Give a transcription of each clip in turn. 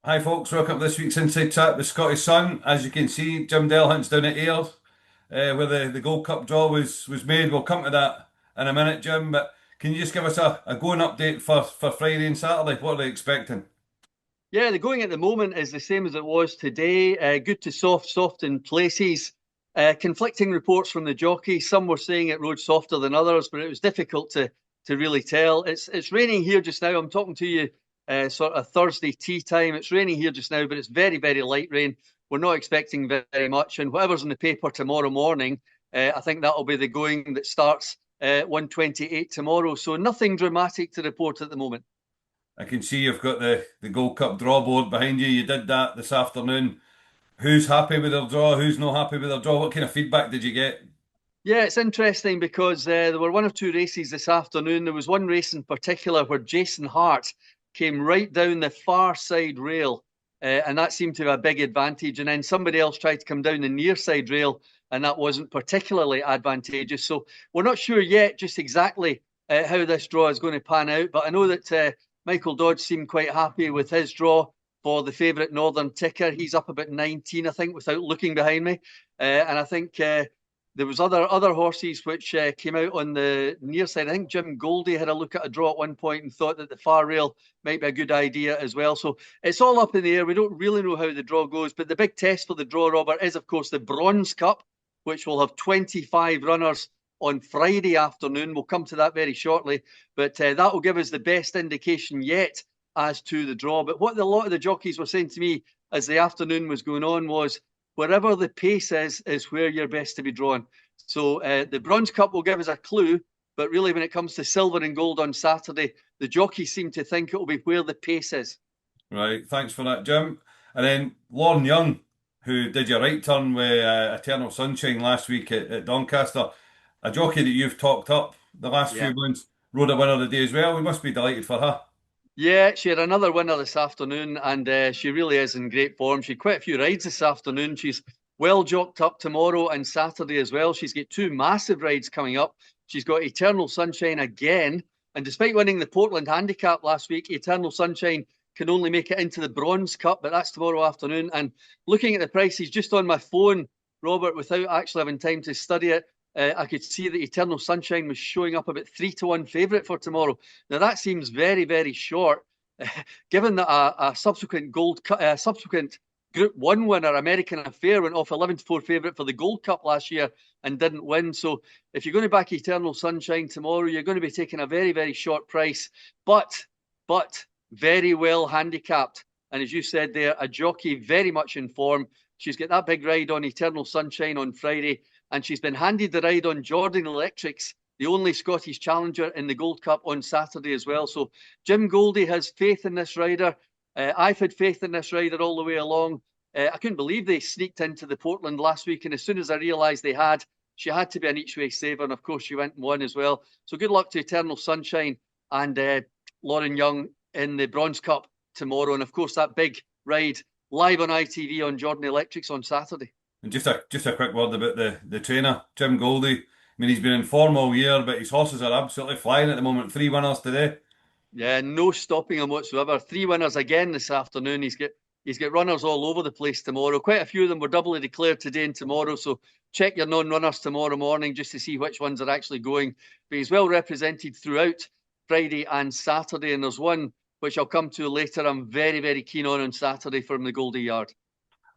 Hi folks, welcome to this week's Inside Chat with Scottish Sun. As you can see, Jim Delahunt's down at Ayr, where the Gold Cup draw was made. We'll come to that in a minute, Jim, but can you just give us a going update for Friday and Saturday? What are they expecting? Yeah, the going at the moment is the same as it was today. Good to soft in places. Conflicting reports from the jockeys. Some were saying it rode softer than others, but it was difficult to really tell. It's raining here just now. I'm talking to you sort of Thursday tea time. It's raining here just now, but it's very light rain. We're not expecting very much, and whatever's in the paper tomorrow morning, I think that'll be the going that starts 1:28 tomorrow. So nothing dramatic to report at the moment. I can see you've got the Gold Cup draw board behind you. You did that this afternoon. Who's happy with their draw? Who's not happy with their draw? What kind of feedback did you get? Yeah, it's interesting because there were one or two races this afternoon. There was one race in particular where Jason Hart came right down the far side rail, and that seemed to have a big advantage. And then somebody else tried to come down the near side rail, and that wasn't particularly advantageous. So we're not sure yet just exactly how this draw is going to pan out. But I know that Michael Dodge seemed quite happy with his draw for the favourite Northern Ticker. He's up about 19, I think, without looking behind me. And I think there was other horses which came out on the near side. I think Jim Goldie had a look at a draw at one point and thought that the far rail might be a good idea as well. So it's all up in the air. We don't really know how the draw goes, but the big test for the draw, Robert, is of course the Bronze Cup, which will have 25 runners on Friday afternoon. We'll come to that very shortly, but that will give us the best indication yet as to the draw. But what a lot of the jockeys were saying to me as the afternoon was going on was, wherever the pace is where you're best to be drawn. So the Bronze Cup will give us a clue, but really when it comes to silver and gold on Saturday, the jockeys seem to think it will be where the pace is. Right, thanks for that, Jim. And then Lauren Young, who did your right turn with Eternal Sunshine last week at Doncaster, a jockey that you've talked up the last few Yeah. months, rode a winner today as well. We must be delighted for her. Yeah, she had another winner this afternoon, and she really is in great form. She had quite a few rides this afternoon. She's well jocked up tomorrow and Saturday as well. She's got two massive rides coming up. She's got Eternal Sunshine again, and despite winning the Portland Handicap last week, Eternal Sunshine can only make it into the Bronze Cup, but that's tomorrow afternoon. And looking at the prices just on my phone, Robert, without actually having time to study it, I could see that Eternal Sunshine was showing up about 3-1 favourite for tomorrow. Now that seems very short, given that a subsequent Group One winner, American Affair, went off 11-4 favourite for the Gold Cup last year and didn't win. So if you're going to back Eternal Sunshine tomorrow, you're going to be taking a very short price, but very well handicapped. And as you said there, a jockey very much in form. She's got that big ride on Eternal Sunshine on Friday, and she's been handed the ride on Jordan Electrics, the only Scottish challenger in the Gold Cup on Saturday as well. So Jim Goldie has faith in this rider. I've had faith in this rider all the way along. I couldn't believe they sneaked into the Portland last week, and as soon as I realised they had, she had to be an each way saver, and of course she went and won as well. So good luck to Eternal Sunshine and Lauren Young in the Bronze Cup tomorrow, and of course that big ride live on ITV on Jordan Electrics on Saturday. And just a quick word about the trainer, Jim Goldie. I mean, he's been in form all year, but his horses are absolutely flying at the moment. Three winners today. Yeah, no stopping him whatsoever. Three winners again this afternoon. He's got runners all over the place tomorrow. Quite a few of them were doubly declared today and tomorrow. So check your non-runners tomorrow morning just to see which ones are actually going. But he's well represented throughout Friday and Saturday. And there's one which I'll come to later. I'm very keen on Saturday from the Goldie Yard.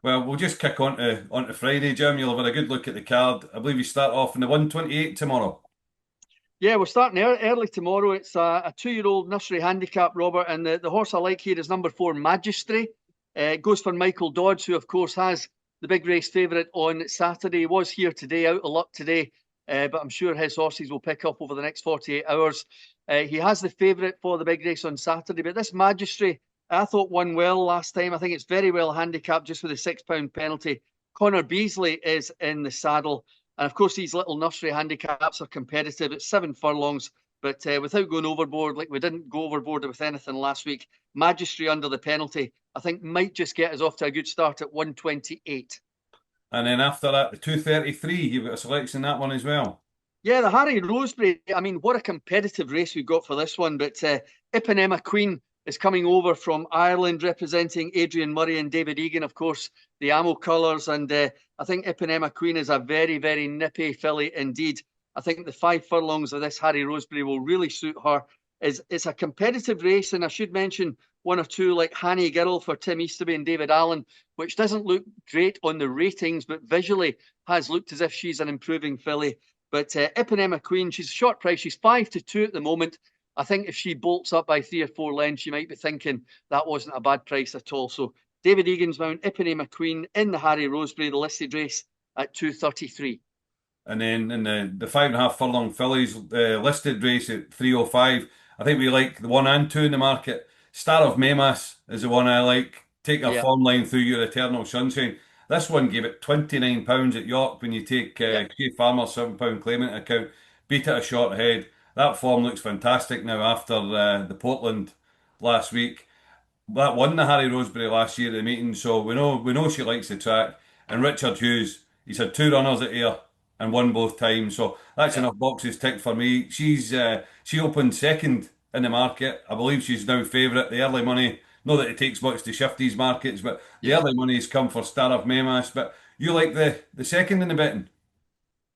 Well, we'll just kick on to Friday, Jim. You'll have had a good look at the card. I believe you start off in the 128 tomorrow. Yeah, we're starting early tomorrow. It's a 2-year-old nursery handicap, Robert, and the horse I like here is number 4, Magistry. It goes for Michael Dodds, who of course has the big race favourite on Saturday. He was here today, out of luck today, but I'm sure his horses will pick up over the next 48 hours. He has the favourite for the big race on Saturday, but this Magistry, I thought won well last time. I think it's very well handicapped just with a £6 penalty. Connor Beasley is in the saddle. And of course, these little nursery handicaps are competitive. It's 7 furlongs, but without going overboard, like we didn't go overboard with anything last week, Magistry under the penalty, I think might just get us off to a good start at 128. And then after that, the 233, you've got a selection in that one as well. Yeah, the Harry Rosebery. I mean, what a competitive race we've got for this one. But Ipanema Queen is coming over from Ireland, representing Adrian Murray and David Egan, of course, the ammo colours. And I think Ipanema Queen is a very, very nippy filly indeed. I think the 5 furlongs of this Harry Rosebery will really suit her. It's a competitive race, and I should mention one or two like Hanny Girl for Tim Easterby and David Allen, which doesn't look great on the ratings, but visually has looked as if she's an improving filly. But Ipanema Queen, she's a short price. She's 5-2 at the moment. I think if she bolts up by 3 or 4 lengths, you might be thinking that wasn't a bad price at all. So David Egan's mount, Ipanema Queen in the Harry Rosebery, the listed race at 233. And then in the 5.5 furlong fillies listed race at 305, I think we like the 1 and 2 in the market. Star of Memas is the one I like. Take a Yeah, form line through your eternal sunshine. This one gave it £29 at York when you take yeah, Kay Farmer's £7 claimant account. Beat it a short ahead. That form looks fantastic now after the Portland last week. That won the Harry Rosebery last year at the meeting, so we know she likes the track. And Richard Hughes, he's had 2 runners at Ayr and won both times, so that's yeah. enough boxes ticked for me. She opened second in the market. I believe she's now favourite. The early money, not that it takes much to shift these markets, but the Yeah. early money's come for Star of Memas. But you like the second in the betting?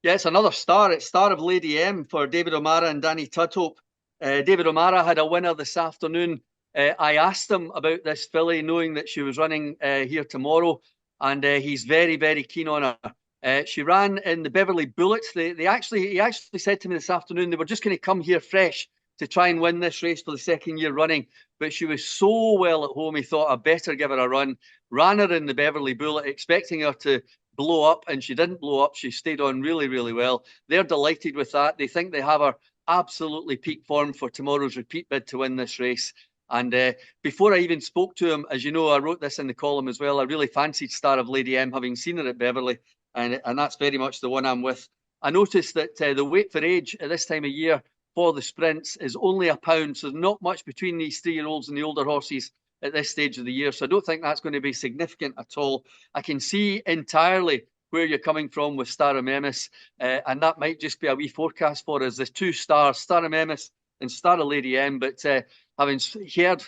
Yeah, it's another star. It's Star of Lady M for David O'Mara and Danny Tudhope. David O'Mara had a winner this afternoon. I asked him about this filly, knowing that she was running here tomorrow, and he's very, very keen on her. She ran in the Beverly Bullets. He actually said to me this afternoon they were just going to come here fresh to try and win this race for the second year running. But she was so well at home, he thought I better give her a run. Ran her in the Beverly Bullet, expecting her to blow up, and she didn't blow up. She stayed on really, really well. They're delighted with that. They think they have her absolutely peak form for tomorrow's repeat bid to win this race. And before I even spoke to him, as you know, I wrote this in the column as well. I really fancied Star of Lady M, having seen her at Beverly, and that's very much the one I'm with. I noticed that the weight for age at this time of year for the sprints is only £1, so not much between these 3-year-olds and the older horses at this stage of the year. So I don't think that's going to be significant at all. I can see entirely where you're coming from with Star of Memis, and that might just be a wee forecast for us. There's 2 stars, Star of Memis and Star of Lady M, but having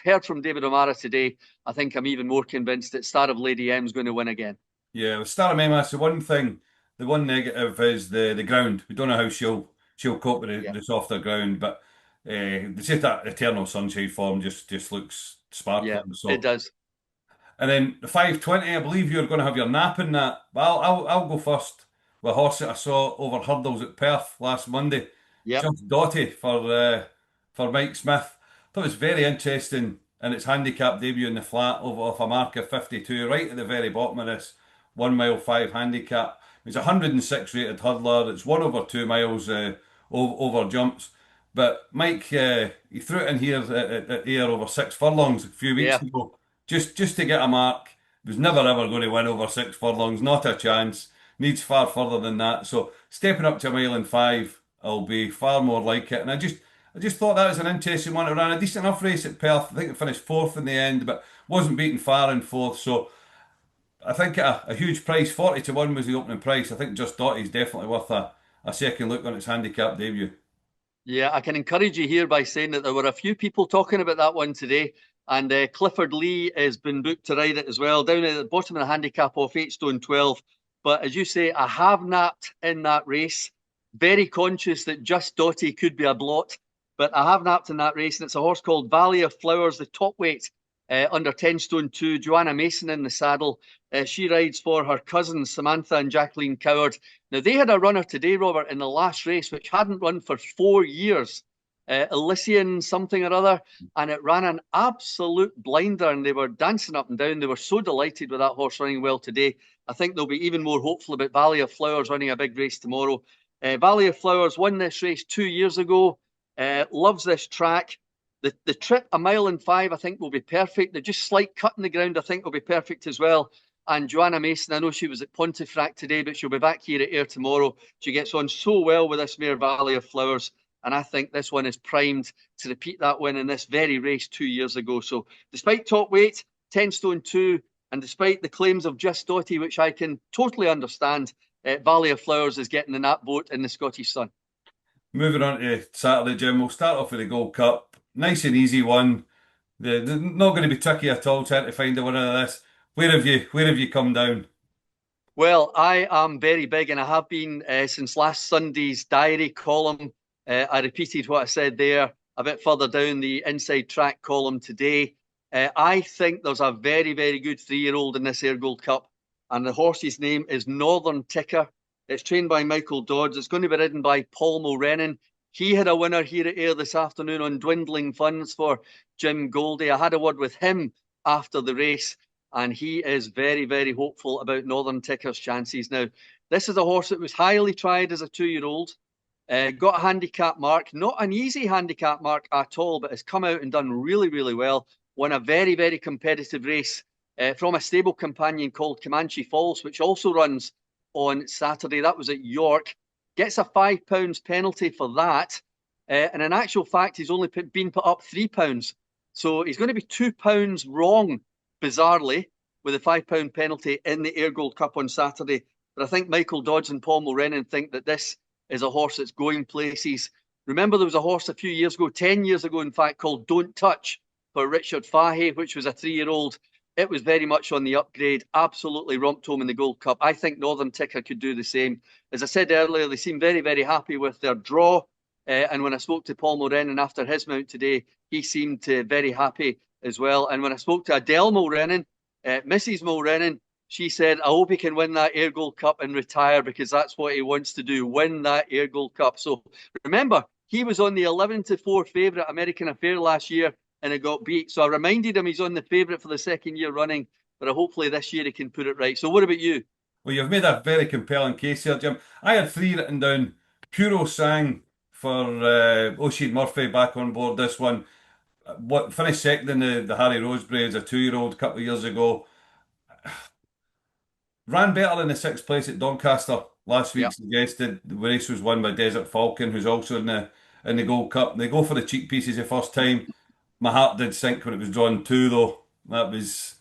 heard from David O'Mara today, I think I'm even more convinced that Star of Lady M is going to win again. Yeah, with Star of Memas, the one negative is the ground. We don't know how she'll cope with Yeah, the softer ground, but it's just that eternal sunshine form just looks yeah, sparkling. it So, does. and then the 520, I believe you're going to have your nap in that. But I'll go first. The horse that I saw over hurdles at Perth last Monday, Yep. Just Dotty for Mike Smith. Thought it was very interesting in its handicap debut in the flat off a mark of 52, right at the very bottom of this 1 mile 5 handicap. It's a 106 rated hurdler. It's 1/2 miles over jumps. But Mike, he threw it in here at Ayr over 6 furlongs a few weeks Yeah. ago, just to get a mark. He was never ever going to win over 6 furlongs, not a chance. Needs far further than that. So stepping up to 1 mile 5, I'll be far more like it. And I just thought that was an interesting one. It ran a decent enough race at Perth. I think it finished fourth in the end, but wasn't beaten far in fourth. So I think at a huge price, 40-1 was the opening price. I think Just Dotty's definitely worth a second look on its handicap debut. Yeah, I can encourage you here by saying that there were a few people talking about that one today, and Clifford Lee has been booked to ride it as well, down at the bottom of the handicap off 8 stone 12. But as you say, I have napped in that race, very conscious that Just Dotty could be a blot, but I have napped in that race, and it's a horse called Valley of Flowers, the top weight, under 10 stone 2, Joanna Mason in the saddle. She rides for her cousins, Samantha and Jacqueline Coward. Now, they had a runner today, Robert, in the last race, which hadn't run for 4 years, Elysian something or other, and it ran an absolute blinder, and they were dancing up and down. They were so delighted with that horse running well today. I think they'll be even more hopeful about Valley of Flowers running a big race tomorrow. Valley of Flowers won this race 2 years ago, loves this track. The trip, 1 mile 5, I think will be perfect. The just slight cut in the ground, I think, will be perfect as well. And Joanna Mason, I know she was at Pontefract today, but she'll be back here at Ayr tomorrow. She gets on so well with this mare Valley of Flowers. And I think this one is primed to repeat that win in this very race 2 years ago. So despite top weight, 10 stone 2, and despite the claims of Just Dotty, which I can totally understand, Valley of Flowers is getting the nap boat in the Scottish Sun. Moving on to Saturday, Jim, we'll start off with the Gold Cup. Nice and easy one. they're not going to be tricky at all trying to find a winner of this. Where have you come down? Well, I am very big, and I have been since last Sunday's diary column. I repeated what I said there a bit further down the inside track column today. I think there's a very, very good 3-year-old in this Ayr Gold Cup, and the horse's name is Northern Ticker. It's trained by Michael Dodds. It's going to be ridden by Paul Mulrennan. He had a winner here at Ayr this afternoon on dwindling funds for Jim Goldie. I had a word with him after the race, and he is very, very hopeful about Northern Ticker's chances. Now, this is a horse that was highly tried as a 2-year-old, got a handicap mark, not an easy handicap mark at all, but has come out and done really, really well. Won a very, very competitive race from a stable companion called Comanche Falls, which also runs on Saturday. That was at York. Gets a £5 penalty for that. And in actual fact, he's only been put up £3. So he's going to be £2 wrong, bizarrely, with a £5 penalty in the Ayr Gold Cup on Saturday. But I think Michael Dodds and Paul Mulrennan think that this is a horse that's going places. Remember, there was a horse a few years ago, 10 years ago, in fact, called Don't Touch for Richard Fahey, which was a 3-year-old. It was very much on the upgrade, absolutely romped home in the Gold Cup. I think Northern Ticker could do the same. As I said earlier, they seem very, very happy with their draw. And when I spoke to Paul Mulrennan after his mount today, he seemed very happy as well. And when I spoke to Adele Mulrennan, Mrs. Mulrennan, she said, I hope he can win that Ayr Gold Cup and retire, because that's what he wants to do, win that Ayr Gold Cup. So remember, he was on the 11-4 favourite American Affair last year and it got beat. So I reminded him he's on the favourite for the second year running, but hopefully this year he can put it right. So what about you? Well, you've made a very compelling case here, Jim. I had three written down. Puro Sang for Oisin Murphy back on board this one. What finished second in the Harry Rosebery as a 2-year-old a couple of years ago. Ran better in the sixth place at Doncaster last week. Yeah, Suggested the race was won by Desert Falcon, who's also in the Gold Cup. They go for the cheek pieces the first time. My heart did sink when it was drawn two, though. That was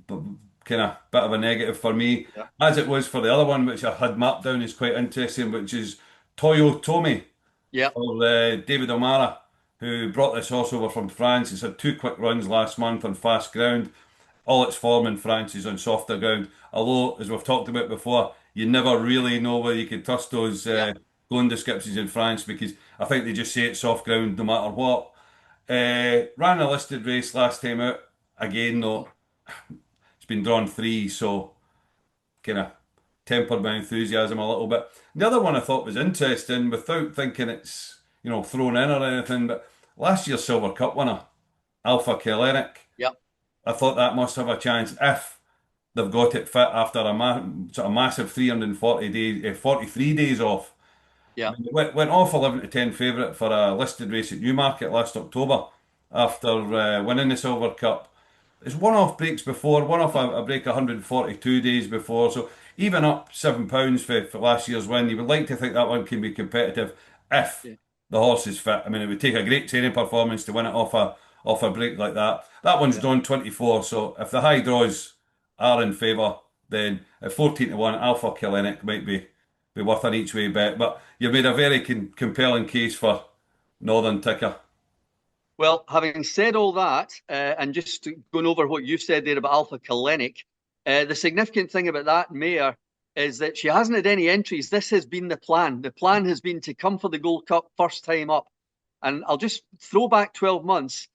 kind of bit of a negative for me, yeah, as it was for the other one, which I had mapped down as quite interesting, which is Toyo Tommy yeah, for David O'Mara, who brought this horse over from France. It's had two quick runs last month on fast ground. All its form in France is on softer ground. Although, as we've talked about before, you never really know whether you can trust those yeah, going descriptions in France, because I think they just say it's soft ground no matter what. Ran a listed race last time out. Again, though, it's been drawn three, so kind of tempered my enthusiasm a little bit. The other one I thought was interesting, without thinking it's thrown in or anything, but last year's Silver Cup winner, Alpha Kellenic, yeah, I thought that must have a chance if they've got it fit after a sort of massive 340 days, 43 days off. I yeah, mean, it went off 11 to 10 favourite for a listed race at Newmarket last October after winning the Silver Cup. It's one-off breaks before, one-off a break 142 days before. So even up £7 for last year's win, you would like to think that one can be competitive if yeah, the horse is fit. I mean, it would take a great training performance to win it off a break like that. That one's yeah. drawn 24, so if the high draws are in favour, then at 14 to 1, Alpha Kellenic might be worth an each way bet. But you made a very compelling case for Northern Ticker. Well, having said all that, and just going over what you said there about Alpha Kalenic, the significant thing about that mare is that she hasn't had any entries. This has been the plan. The plan has been to come for the Gold Cup first time up. And I'll just throw back 12 months.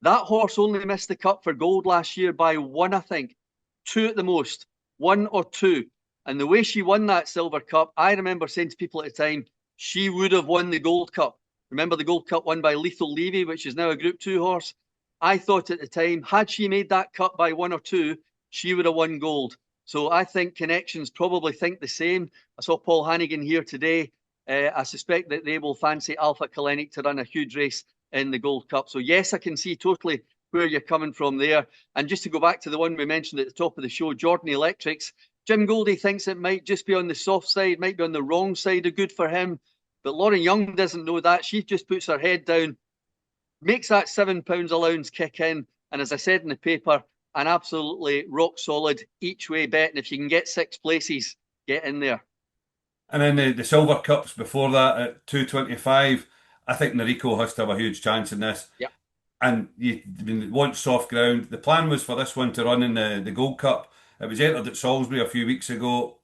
That horse only missed the Cup for gold last year by one, I think, two at the most, one or two. And the way she won that Silver Cup, I remember saying to people at the time, she would have won the Gold Cup. Remember the Gold Cup won by Lethal Levy, which is now a Group 2 horse? I thought at the time, had she made that cut by one or two, she would have won gold. So I think connections probably think the same. I saw Paul Hannigan here today. I suspect that they will fancy Alpha Kalenic to run a huge race in the Gold Cup. So yes, I can see totally where you're coming from there. And just to go back to the one we mentioned at the top of the show, Jordan Electrics, Jim Goldie thinks it might just be on the soft side, might be on the wrong side of good for him. But Lauren Young doesn't know that. She just puts her head down, makes that £7 allowance kick in. And as I said in the paper, an absolutely rock solid each way bet. And if you can get six places, get in there. And then the Silver Cups before that at 225. I think Noriko has to have a huge chance in this. Yeah. and you want soft ground. The plan was for this one to run in the Gold Cup. It was entered at Salisbury a few weeks ago.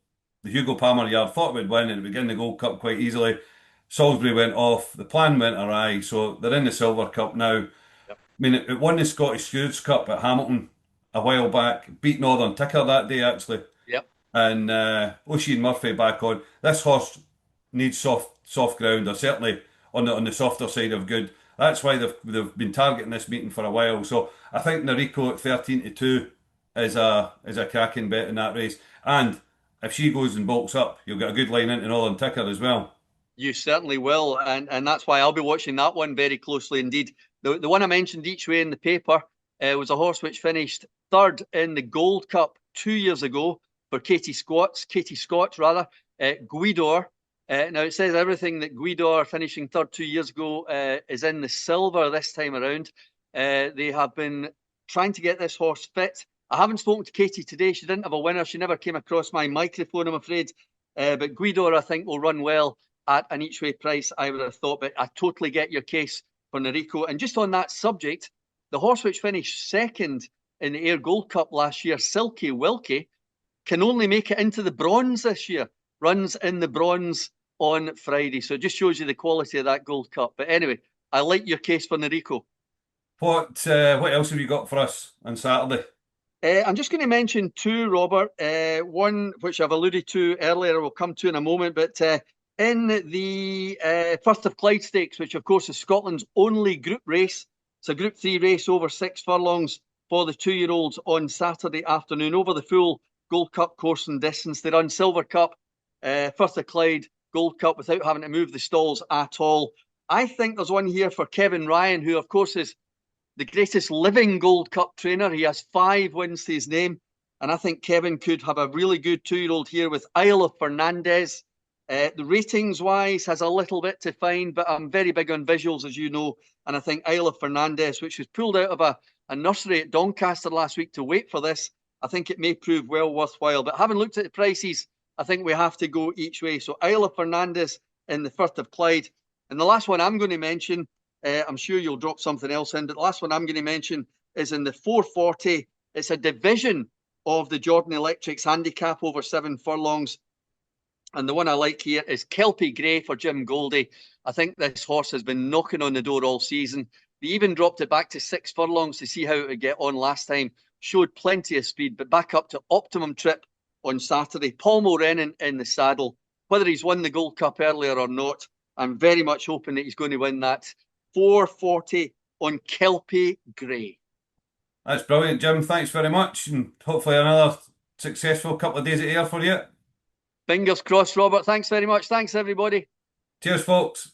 The Hugo Palmer yard thought it would win and it would win the Gold Cup quite easily. Salisbury went off. The plan went awry, so they're in the Silver Cup now. I Yep. mean, it won the Scottish Stewards Cup at Hamilton a while back. Beat Northern Ticker that day actually, Yep. and O'Sheen Murphy back on. This horse needs soft ground, or certainly on the softer side of good. That's why they've been targeting this meeting for a while. So I think Nariko at 13-2 is a cracking bet in that race. And if she goes and bulks up, you'll get a good line into Northern Ticker as well. You certainly will, and that's why I'll be watching that one very closely indeed. The one I mentioned each way in the paper was a horse which finished third in the Gold Cup 2 years ago for Katie Scott rather, Guidor. Now it says everything that Guidor finishing third 2 years ago is in the silver this time around. They have been trying to get this horse fit. I haven't spoken to Katie today. She didn't have a winner. She never came across my microphone, I'm afraid. But Guidor, I think, will run well at an each way price, I would have thought. But I totally get your case for Nariko. And just on that subject, the horse which finished second in the Ayr Gold Cup last year, Silky Wilkie, can only make it into the bronze this year. Runs in the bronze on Friday. So it just shows you the quality of that Gold Cup. But anyway, I like your case for Nariko. What else have you got for us on Saturday? I'm just going to mention two, Robert. One which I've alluded to earlier, we'll come to in a moment, but in the First of Clyde Stakes, which of course is Scotland's only group race, it's a Group 3 race over 6 furlongs for the 2-year-olds on Saturday afternoon over the full Gold Cup course and distance. They run Silver Cup, First of Clyde, Gold Cup without having to move the stalls at all. I think there's one here for Kevin Ryan, who of course is the greatest living Gold Cup trainer. He has 5 wins to his name. And I think Kevin could have a really good 2-year-old here with Isle of Fernandez. The ratings wise has a little bit to find, but I'm very big on visuals, as you know. And I think Isle of Fernandez, which was pulled out of a nursery at Doncaster last week to wait for this, I think it may prove well worthwhile. But having looked at the prices, I think we have to go each way. So Isle of Fernandez in the First of Clyde. And the last one I'm going to mention, I'm sure you'll drop something else in, but the last one I'm going to mention is in the 440. It's a division of the Jordan Electrics handicap over 7 furlongs. And the one I like here is Kelpie Grey for Jim Goldie. I think this horse has been knocking on the door all season. They even dropped it back to 6 furlongs to see how it would get on last time. Showed plenty of speed, but back up to optimum trip on Saturday. Paul Mulrennan in the saddle. Whether he's won the Gold Cup earlier or not, I'm very much hoping that he's going to win that. 440 on Kelpie Grey. That's brilliant, Jim. Thanks very much, and hopefully another successful couple of days at Ayr for you. Fingers crossed, Robert. Thanks very much. Thanks, everybody. Cheers, folks.